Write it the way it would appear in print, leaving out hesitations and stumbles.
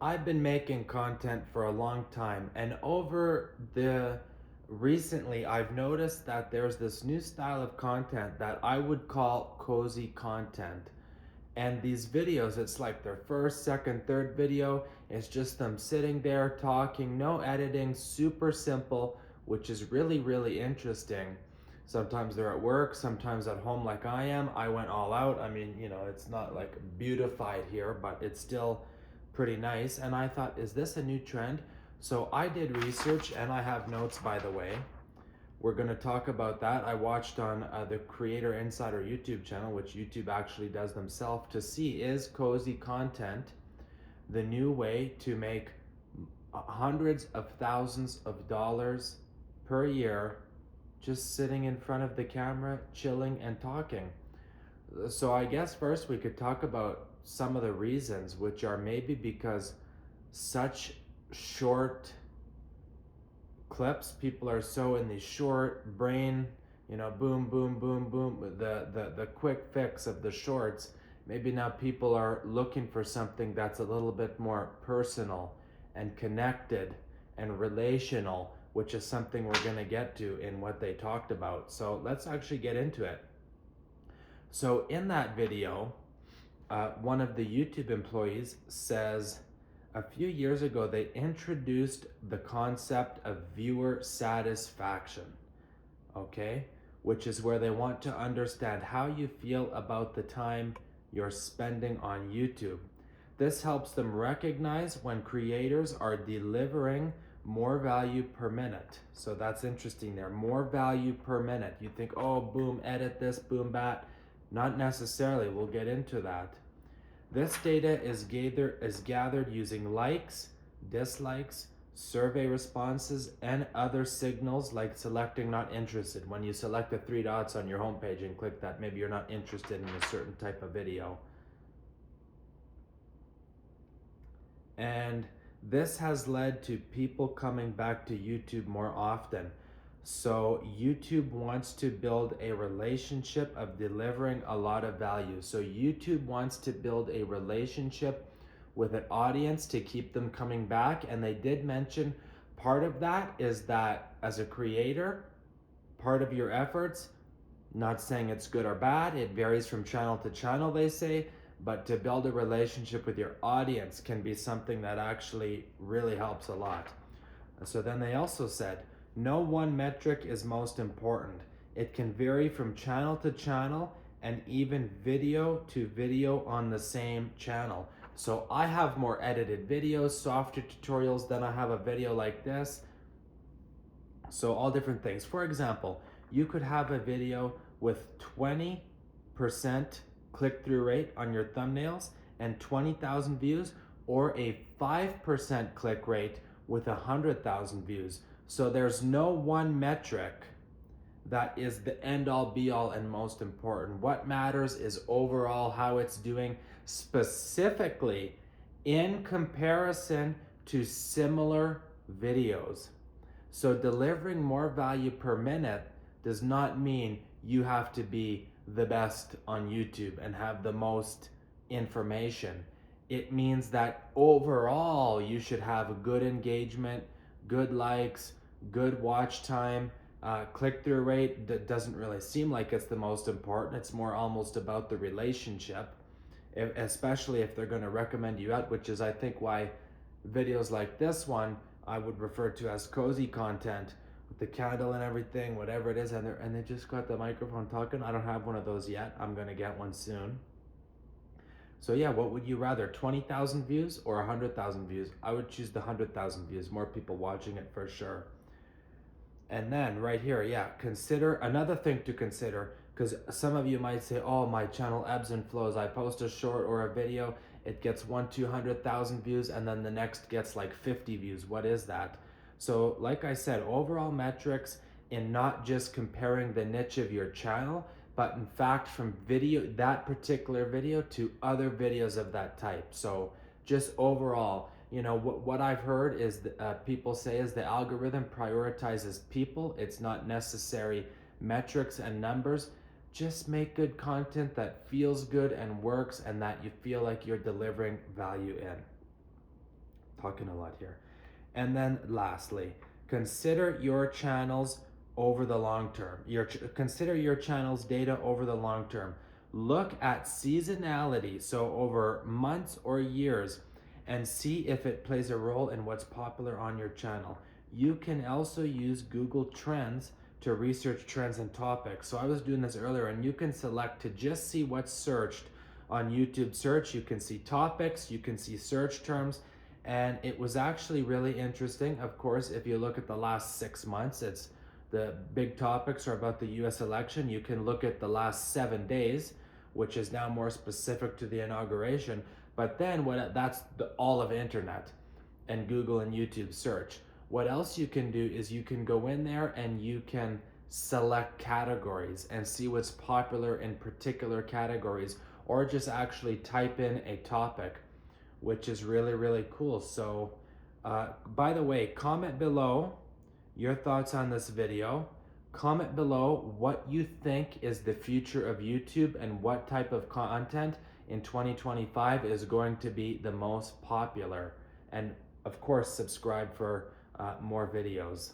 I've been making content for a long time, and recently I've noticed that there's this new style of content that I would call cozy content. And these videos, it's like their first, second, third video. It's just them sitting there talking, no editing, super simple, which is really, really interesting. Sometimes they're at work, sometimes at home, like I am. I went all out. I mean, it's not like beautified here, but it's still pretty nice. And I thought, is this a new trend? So I did research, and I have notes, by the way. We're going to talk about that. I watched on the Creator Insider YouTube channel, which YouTube actually does themselves, to see, is cozy content the new way to make hundreds of thousands of dollars per year just sitting in front of the camera, chilling and talking. So I guess first we could talk about some of the reasons, which are maybe because such short clips, people are so in the short brain, boom, boom, boom, boom, the quick fix of the shorts. Maybe now people are looking for something that's a little bit more personal and connected and relational, which is something we're going to get to in what they talked about. So let's actually get into it. So in that video, one of the YouTube employees says a few years ago they introduced the concept of viewer satisfaction, okay? Which is where they want to understand how you feel about the time you're spending on YouTube. This helps them recognize when creators are delivering more value per minute. So that's interesting there, more value per minute. You think, oh, boom, edit this, boom, bat. Not necessarily, we'll get into that. This data is gathered using likes, dislikes, survey responses, and other signals like selecting not interested. When you select the three dots on your homepage and click that, maybe you're not interested in a certain type of video. And this has led to people coming back to YouTube more often. So YouTube wants to build a relationship of delivering a lot of value. So YouTube wants to build a relationship with an audience to keep them coming back. And they did mention part of that is that as a creator, part of your efforts, not saying it's good or bad, it varies from channel to channel, they say, but to build a relationship with your audience can be something that actually really helps a lot. So then they also said, no one metric is most important. It can vary from channel to channel and even video to video on the same channel. So I have more edited videos, software tutorials, than I have a video like this. So all different things. For example, you could have a video with 20% click-through rate on your thumbnails and 20,000 views, or a 5% click rate with 100,000 views. So there's no one metric that is the end all be all and most important. What matters is overall how it's doing, specifically in comparison to similar videos. So delivering more value per minute does not mean you have to be the best on YouTube and have the most information. It means that overall you should have good engagement, good likes, good watch time, click-through rate. That doesn't really seem like it's the most important. It's more almost about the relationship, especially if they're going to recommend you out, which is I think why videos like this one I would refer to as cozy content, with the candle and everything, whatever it is, and they just got the microphone talking. I don't have one of those yet. I'm gonna get one soon. So yeah, what would you rather, 20,000 views or 100,000 views? I would choose the 100,000 views, more people watching it for sure. And then right here, yeah, consider another thing to consider, because some of you might say, oh, my channel ebbs and flows. I post a short or a video, it gets 200,000 views, and then the next gets like 50 views. What is that? So like I said, overall metrics in not just comparing the niche of your channel, but in fact from that particular video to other videos of that type. So just overall, what I've heard is people say is the algorithm prioritizes people. It's not necessary metrics and numbers. Just make good content that feels good and works and that you feel like you're delivering value in. talking a lot here. And then lastly, consider your channels over the long term. Consider your channel's data over the long term. Look at seasonality, so over months or years, and see if it plays a role in what's popular on your channel. You can also use Google Trends to research trends and topics. So I was doing this earlier, and you can select to just see what's searched on YouTube search. You can see topics, you can see search terms, and it was actually really interesting. Of course, if you look at the last 6 months, it's the big topics are about the US election. You can look at the last 7 days, which is now more specific to the inauguration. But then that's all of internet and Google and YouTube search. What else you can do is you can go in there and you can select categories and see what's popular in particular categories, or just actually type in a topic, which is really, really cool. So by the way, comment below your thoughts on this video. Comment below what you think is the future of YouTube and what type of content in 2025 is going to be the most popular. And of course, subscribe for more videos.